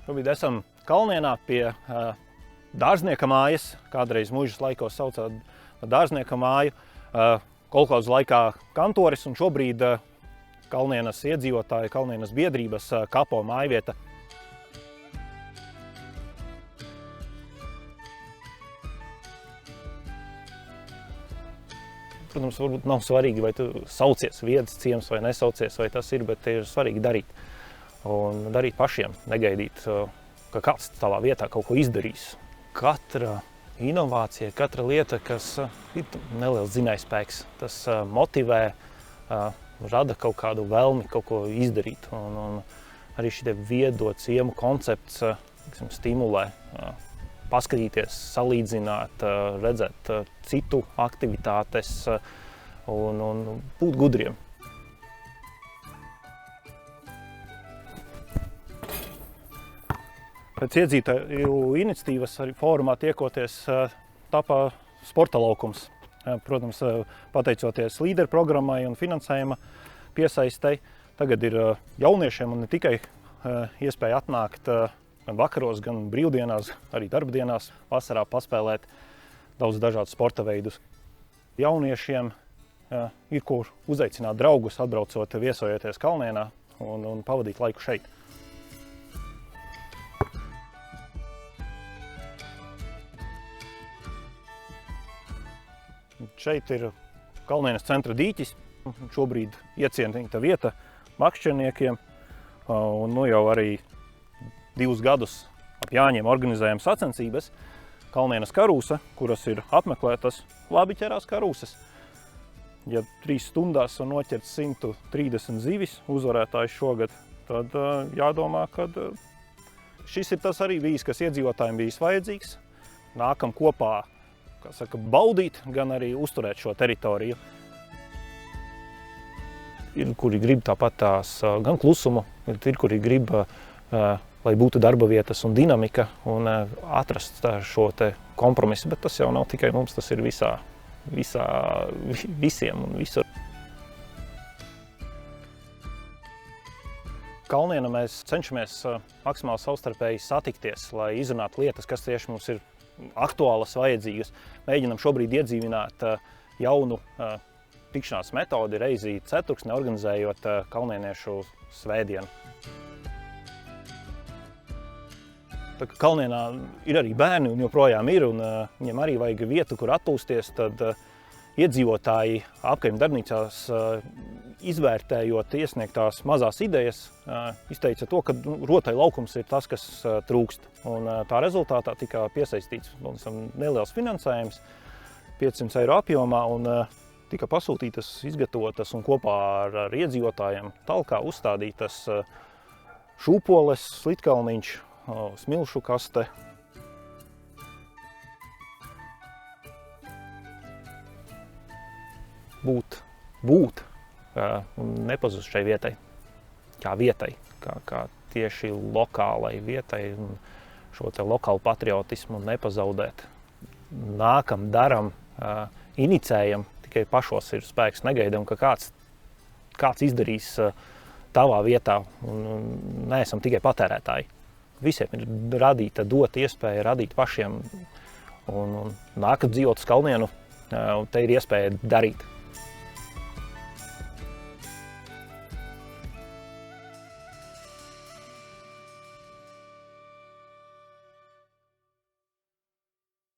Šobrīd esam Kalnienā pie dārznieka mājas, kādreiz mūžas laikos saucā dārznieka māju, kolhauza laikā kantoris un šobrīd Kalnienas iedzīvotāji, Kalnienas biedrības kapo mājvieta. Protams, varbūt nav svarīgi, vai tu saucies viedas ciems vai nesaucies, vai tas ir, bet ir svarīgi darīt. Un darīt pašiem, negaidīt, ka kāds tavā vietā kaut ko izdarīs. Katra inovācija, katra lieta, kas ir neliels zinājspēks, tas motivē, rada kaut kādu vēlmi kaut ko izdarīt. Un arī šie viedo ciemu koncepts stimulē paskatīties, salīdzināt, redzēt citu aktivitātes un būt gudriem. Pēc iedzītāju iniciatīvas arī fórumā tiekoties tapā sporta laukums. Protams, pateicoties līderu programmai un finansējuma piesaistei, tagad ir jauniešiem un ne tikai iespēja atnākt gan vakaros, gan brīvdienās, arī darbdienās, vasarā paspēlēt daudz dažādus sporta veidus. Jauniešiem ir kur uzaicināt draugus, atbraucot, viesojoties Kalnienā un pavadīt laiku šeit. Šeit ir Kalnienas centra dīķis, šobrīd iecienīta vieta makšķerniekiem, un jau arī 2 gadus ap Jāņiem organizējam sacensības. Kalnienas karūsa, kuras ir apmeklētas, labi ķerās karūsas. Ja 3 stundās var noķert 130 zivis uzvarētājs šogad, tad jādomā, ka šis ir tas arī bijis, kas iedzīvotājiem bijis vajadzīgs. Nākam kopā, kā saka, baudīt, gan arī uzturēt šo teritoriju. Ir, kuri grib tāpat tās gan klusumu, ir, kuri grib lai būtu darba vietas un dinamika un atrast šo te kompromisu, bet tas jau nav tikai mums, tas ir visiem un visur. Kalnienā mēs cenšamies maksimāli savstarpēji satikties, lai izrunātu lietas, kas tieši mums ir aktuālas, vajadzīgas. Mēģinam šobrīd iedzīvināt jaunu tikšanās metodi reizi ceturksni, organizējot kalnieniešu svētdienu. Kalnienā ir arī bērni un joprojām ir, un viņiem arī vajag vietu, kur atpūsties, tad iedzīvotāji apkaimju darbnīcās, izvērtējot iesniegtās mazās idejas, izteica to, ka rotaļlaukums ir tas, kas trūkst. Un tā rezultātā tika piesaistīts neliels finansējums, 500 eiro apjomā, un tika pasūtītas, izgatavotas un kopā ar iedzīvotājiem talkā uzstādītas šūpoles, slitkalniņš, smilšu kaste. Būt un nepazust šai vietai, kā vietai, kā tieši lokālai vietai, un šo te lokālu patriotismu nepazaudēt. Nākam, daram, inicējam, tikai pašos ir spēks, negaidam, ka kāds izdarīs tavā vietā, un neesam tikai patērētāji. Visiem ir radīta, dot iespēja radīt pašiem, un nākat dzīvot uz Kalnienu, te ir iespēja darīt.